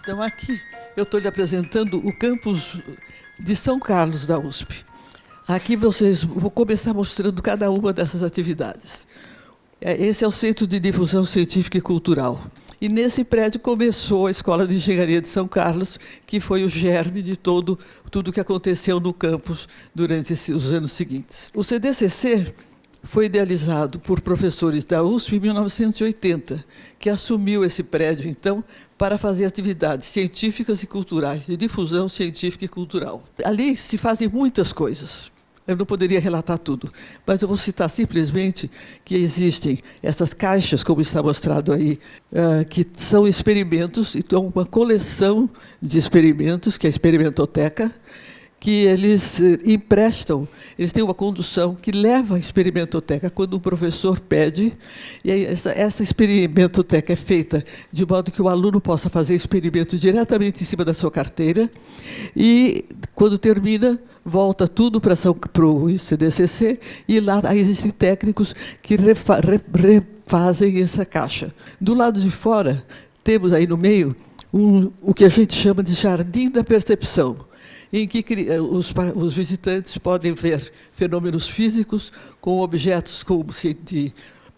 Então, aqui eu estou lhe apresentando o campus de São Carlos, da USP. Aqui vou começar mostrando cada uma dessas atividades. Esse é o Centro de Difusão Científica e Cultural. E nesse prédio começou a Escola de Engenharia de São Carlos, que foi o germe de tudo que aconteceu no campus durante os anos seguintes. O CDCC foi idealizado por professores da USP em 1980, que assumiu esse prédio, então, para fazer atividades científicas e culturais, de difusão científica e cultural. Ali se fazem muitas coisas. Eu não poderia relatar tudo, mas eu vou citar simplesmente que existem essas caixas, como está mostrado aí, que são experimentos, então uma coleção de experimentos, que é a experimentoteca, que eles emprestam, eles têm uma condução que leva à experimentoteca quando o professor pede, e essa experimentoteca é feita de modo que o aluno possa fazer experimento diretamente em cima da sua carteira, e quando termina, volta tudo para o CDCC, e lá existem técnicos que refazem essa caixa. Do lado de fora, temos aí no meio o que a gente chama de jardim da percepção, em que os visitantes podem ver fenômenos físicos com objetos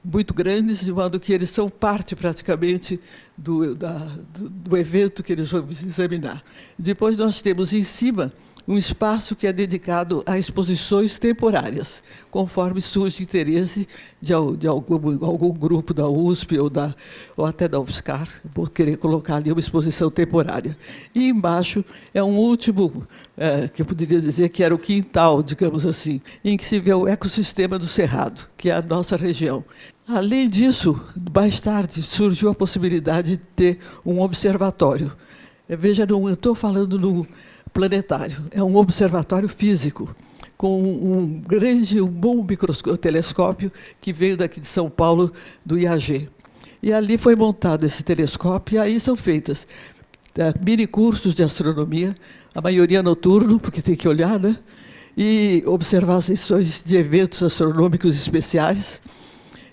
muito grandes, de modo que eles são parte, praticamente, do evento que eles vão examinar. Depois nós temos em cima um espaço que é dedicado a exposições temporárias, conforme surge interesse de algum grupo da USP ou até da UFSCar, por querer colocar ali uma exposição temporária. E embaixo é um último, que eu poderia dizer que era o quintal, digamos assim, em que se vê o ecossistema do Cerrado, que é a nossa região. Além disso, mais tarde surgiu a possibilidade de ter um observatório. Veja, não estou falando no planetário, é um observatório físico, com um bom telescópio que veio daqui de São Paulo, do IAG. E ali foi montado esse telescópio, e aí são feitas mini cursos de astronomia, a maioria noturno, porque tem que olhar, né? E observações de eventos astronômicos especiais,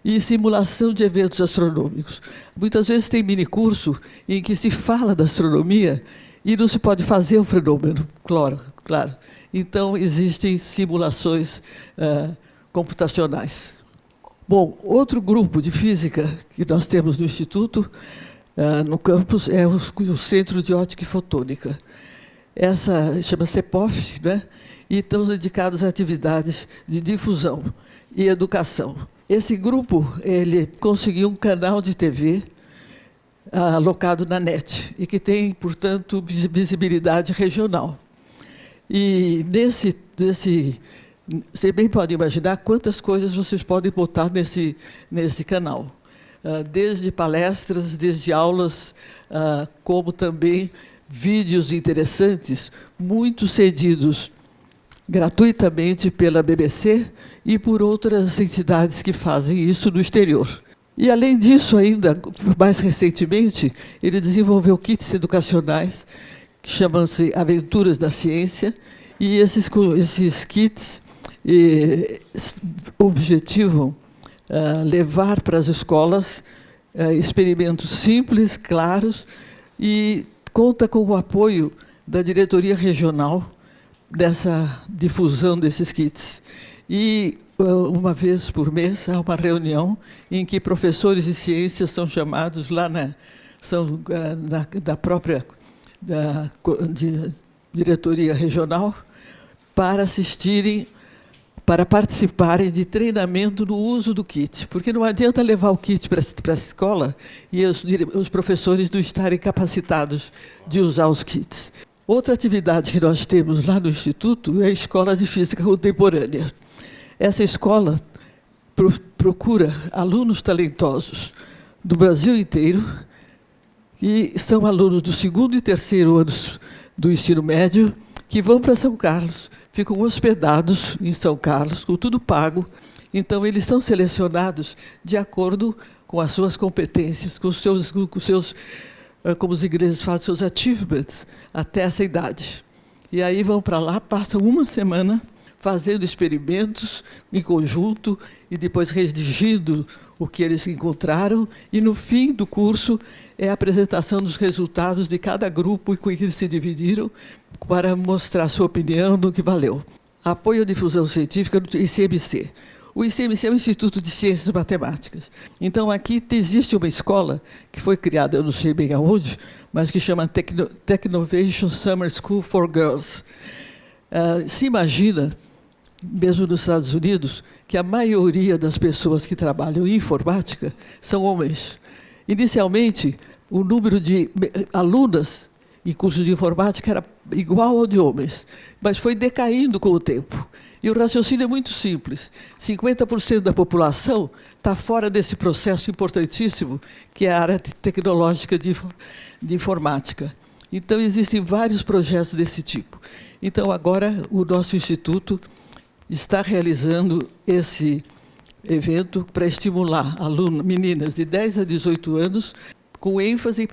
e simulação de eventos astronômicos. Muitas vezes tem mini curso em que se fala da astronomia e não se pode fazer o fenômeno, claro. Então, existem simulações computacionais. Bom, outro grupo de física que nós temos no Instituto, no campus, é o Centro de Ótica e Fotônica. Essa chama CEPOF, né? E estamos dedicados a atividades de difusão e educação. Esse grupo ele conseguiu um canal de TV alocado na NET, e que tem, portanto, visibilidade regional. E você bem pode imaginar quantas coisas vocês podem botar nesse canal. Desde palestras, desde aulas, como também vídeos interessantes, muito cedidos gratuitamente pela BBC e por outras entidades que fazem isso no exterior. E, além disso, ainda, mais recentemente, ele desenvolveu kits educacionais, que chamam-se Aventuras da Ciência, e esses kits objetivam levar para as escolas experimentos simples, claros, e conta com o apoio da diretoria regional dessa difusão desses kits. E, uma vez por mês, há uma reunião em que professores de ciências são chamados lá da própria diretoria regional para participarem de treinamento no uso do kit, porque não adianta levar o kit para a escola e os professores não estarem capacitados de usar os kits. Outra atividade que nós temos lá no Instituto é a Escola de Física Contemporânea. Essa escola procura alunos talentosos do Brasil inteiro, e são alunos do 2º e 3º anos do ensino médio, que vão para São Carlos, ficam hospedados em São Carlos, com tudo pago. Então, eles são selecionados de acordo com as suas competências, com os seus como os ingleses fazem, seus achievements, até essa idade. E aí vão para lá, passam uma semana fazendo experimentos em conjunto e depois redigindo o que eles encontraram. E, no fim do curso, é a apresentação dos resultados de cada grupo e com que eles se dividiram para mostrar sua opinião do que valeu. Apoio à difusão científica do ICMC. O ICMC é o Instituto de Ciências Matemáticas. Então, aqui existe uma escola que foi criada, eu não sei bem aonde, mas que chama Technovation Summer School for Girls. Se imagina, mesmo nos Estados Unidos, que a maioria das pessoas que trabalham em informática são homens. Inicialmente, o número de alunas em curso de informática era igual ao de homens, mas foi decaindo com o tempo. E o raciocínio é muito simples. 50% da população está fora desse processo importantíssimo, que é a área tecnológica de informática. Então, existem vários projetos desse tipo. Então, agora, o nosso Instituto está realizando esse evento para estimular meninas de 10 a 18 anos, com ênfase,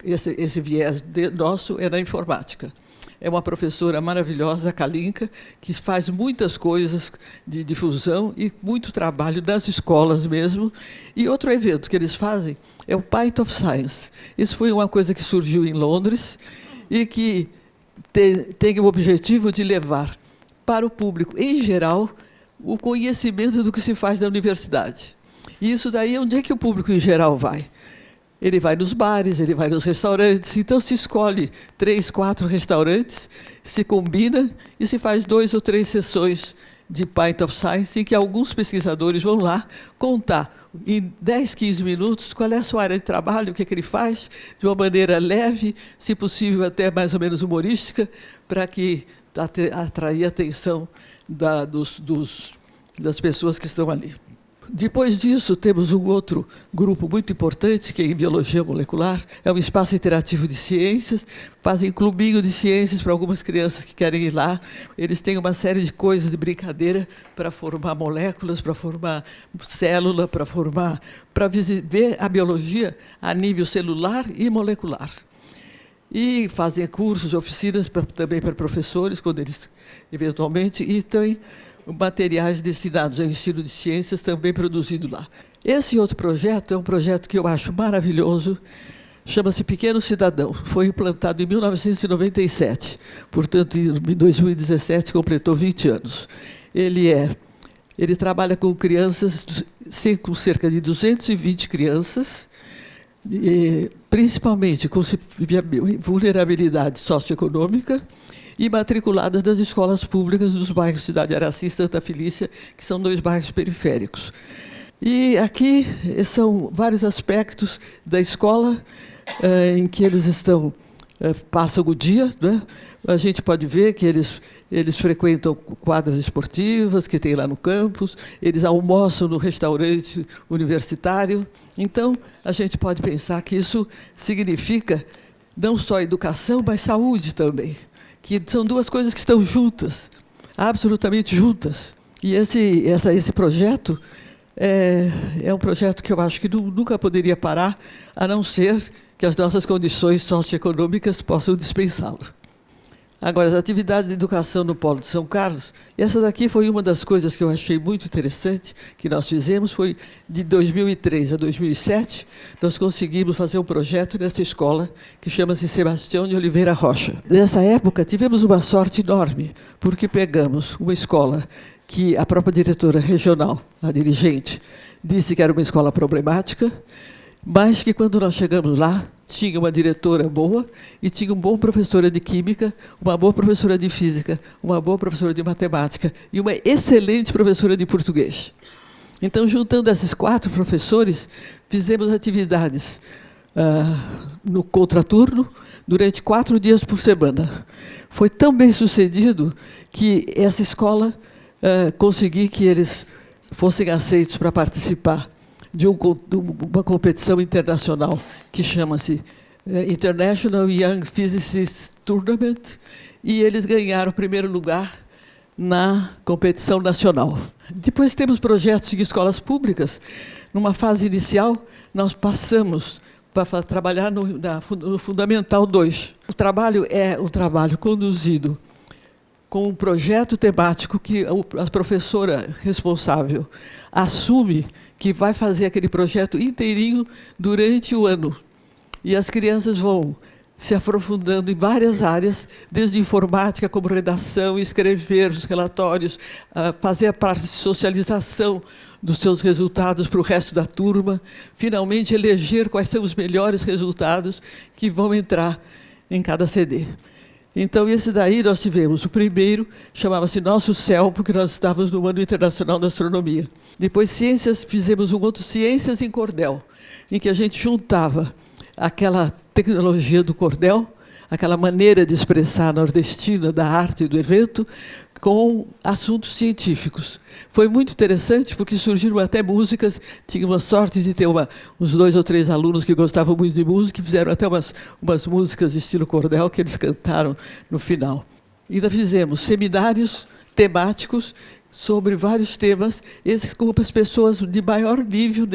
esse viés nosso é na informática. É uma professora maravilhosa, Kalinka, que faz muitas coisas de difusão e muito trabalho nas escolas mesmo. E outro evento que eles fazem é o Pint of Science. Isso foi uma coisa que surgiu em Londres e que tem o objetivo de levar para o público, em geral, o conhecimento do que se faz na universidade. E isso daí é onde é que o público, em geral, vai. Ele vai nos bares, ele vai nos restaurantes, então se escolhe 3, 4 restaurantes, se combina e se faz 2 ou 3 sessões de Pint of Science, em que alguns pesquisadores vão lá contar em 10, 15 minutos qual é a sua área de trabalho, o que é que ele faz, de uma maneira leve, se possível até mais ou menos humorística, para que atrair a atenção das pessoas que estão ali. Depois disso, temos um outro grupo muito importante, que é em Biologia Molecular, é um espaço interativo de ciências, fazem clubinho de ciências para algumas crianças que querem ir lá. Eles têm uma série de coisas de brincadeira para formar moléculas, para formar célula, para ver a biologia a nível celular e molecular. E fazem cursos, oficinas também para professores, quando eles, eventualmente, e tem materiais destinados ao ensino de ciências também produzido lá. Esse outro projeto é um projeto que eu acho maravilhoso, chama-se Pequeno Cidadão. Foi implantado em 1997, portanto, em 2017 completou 20 anos. Ele trabalha com crianças, com cerca de 220 crianças, principalmente com vulnerabilidade socioeconômica, e matriculadas nas escolas públicas dos bairros Cidade Araci e Santa Felícia, que são 2 bairros periféricos. E aqui são vários aspectos da escola em que eles passam o dia, né? A gente pode ver que eles frequentam quadras esportivas que tem lá no campus, eles almoçam no restaurante universitário. Então, a gente pode pensar que isso significa não só educação, mas saúde também, que são 2 coisas que estão juntas, absolutamente juntas. E esse projeto é um projeto que eu acho que nunca poderia parar, a não ser que as nossas condições socioeconômicas possam dispensá-lo. Agora, as atividades de educação no Polo de São Carlos, essa daqui foi uma das coisas que eu achei muito interessante, que nós fizemos, foi de 2003 a 2007, nós conseguimos fazer um projeto nessa escola, que chama-se Sebastião de Oliveira Rocha. Nessa época, tivemos uma sorte enorme, porque pegamos uma escola que a própria diretora regional, a dirigente, disse que era uma escola problemática, mas que, quando nós chegamos lá, tinha uma diretora boa e tinha uma boa professora de química, uma boa professora de física, uma boa professora de matemática e uma excelente professora de português. Então, juntando esses 4 professores, fizemos atividades no contraturno durante 4 dias por semana. Foi tão bem sucedido que essa escola consegui que eles fossem aceitos para participar de uma competição internacional que chama-se International Young Physicists Tournament, e eles ganharam o 1º lugar na competição nacional. Depois temos projetos em escolas públicas. Numa fase inicial, nós passamos para trabalhar no Fundamental 2. O trabalho é um trabalho conduzido com um projeto temático que a professora responsável assume que vai fazer aquele projeto inteirinho durante o ano. E as crianças vão se aprofundando em várias áreas, desde informática, como redação, escrever os relatórios, fazer a parte de socialização dos seus resultados para o resto da turma, finalmente eleger quais são os melhores resultados que vão entrar em cada CD. Então, esse daí nós tivemos. O primeiro chamava-se Nosso Céu, porque nós estávamos no Ano Internacional da Astronomia. Depois, Ciências, fizemos um outro Ciências em Cordel, em que a gente juntava aquela tecnologia do cordel, aquela maneira de expressar nordestina da arte do evento, com assuntos científicos. Foi muito interessante, porque surgiram até músicas, tinha uma sorte de ter uns 2 ou 3 alunos que gostavam muito de música, e fizeram até umas músicas de estilo cordel, que eles cantaram no final. Ainda fizemos seminários temáticos sobre vários temas, esses com as pessoas de maior nível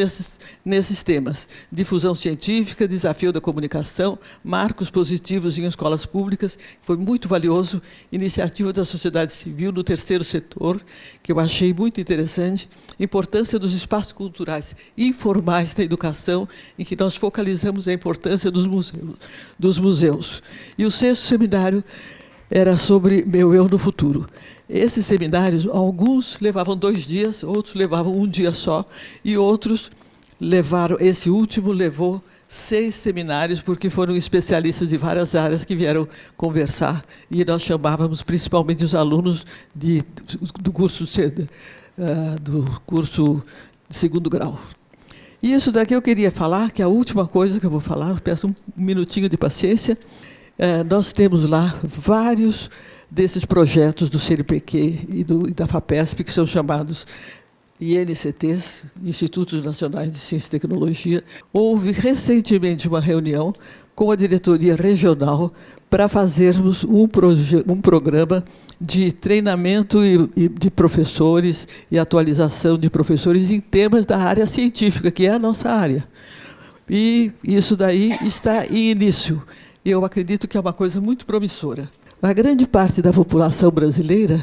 nesses temas. Difusão científica, desafio da comunicação, marcos positivos em escolas públicas, foi muito valioso, iniciativa da sociedade civil no terceiro setor, que eu achei muito interessante, importância dos espaços culturais informais da educação, em que nós focalizamos a importância dos museus. E o sexto seminário era sobre Meu Eu no Futuro. Esses seminários, alguns levavam 2 dias, outros levavam 1 dia só, e outros levaram, esse último levou 6 seminários, porque foram especialistas de várias áreas que vieram conversar, e nós chamávamos principalmente os alunos do curso de segundo grau. E isso daqui eu queria falar, que é a última coisa que eu vou falar, eu peço um minutinho de paciência. Nós temos lá vários desses projetos do CNPq e da FAPESP, que são chamados INCTs, Institutos Nacionais de Ciência e Tecnologia. Houve recentemente uma reunião com a diretoria regional para fazermos um programa de treinamento de professores e atualização de professores em temas da área científica, que é a nossa área. E isso daí está em início. E eu acredito que é uma coisa muito promissora. A grande parte da população brasileira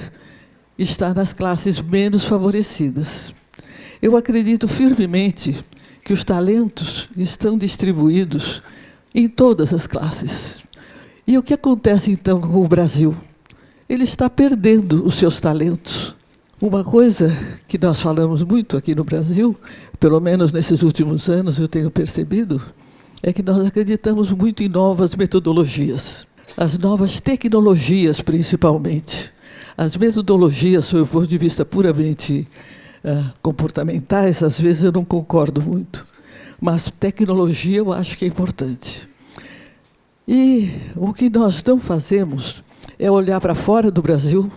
está nas classes menos favorecidas. Eu acredito firmemente que os talentos estão distribuídos em todas as classes. E o que acontece, então, com o Brasil? Ele está perdendo os seus talentos. Uma coisa que nós falamos muito aqui no Brasil, pelo menos nesses últimos anos eu tenho percebido, é que nós acreditamos muito em novas metodologias. As novas tecnologias, principalmente. As metodologias, sob o ponto de vista puramente comportamentais, às vezes eu não concordo muito. Mas tecnologia eu acho que é importante. E o que nós não fazemos é olhar para fora do Brasil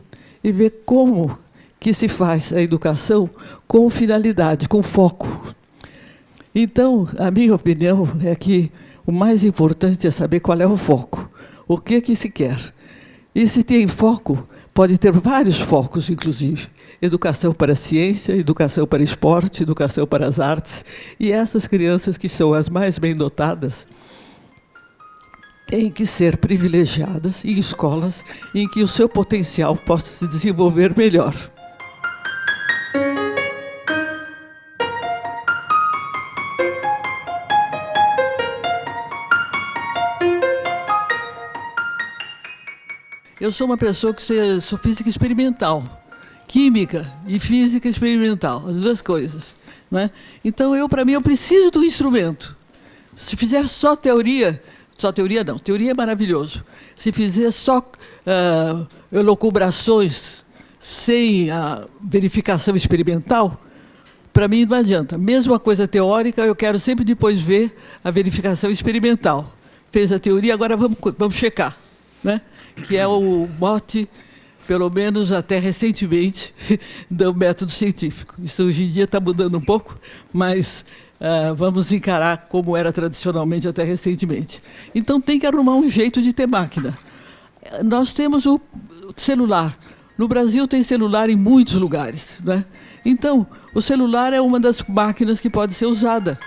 e ver como que se faz a educação com finalidade, com foco. Então, a minha opinião é que o mais importante é saber qual é o foco. O que se quer? E se tem foco, pode ter vários focos, inclusive. Educação para a ciência, educação para esporte, educação para as artes. E essas crianças que são as mais bem dotadas têm que ser privilegiadas em escolas em que o seu potencial possa se desenvolver melhor. Eu sou uma pessoa que sou física experimental, química e física experimental, as duas coisas, não é? Então, para mim, eu preciso do instrumento. Se fizer só teoria não, teoria é maravilhoso. Se fizer só elucubrações sem a verificação experimental, para mim não adianta. Mesmo a coisa teórica, eu quero sempre depois ver a verificação experimental. Fez a teoria, agora vamos checar, né? Que é o mote, pelo menos até recentemente, do método científico. Isso hoje em dia está mudando um pouco, mas vamos encarar como era tradicionalmente até recentemente. Então tem que arrumar um jeito de ter máquina. Nós temos o celular. No Brasil tem celular em muitos lugares, né? Então, o celular é uma das máquinas que pode ser usada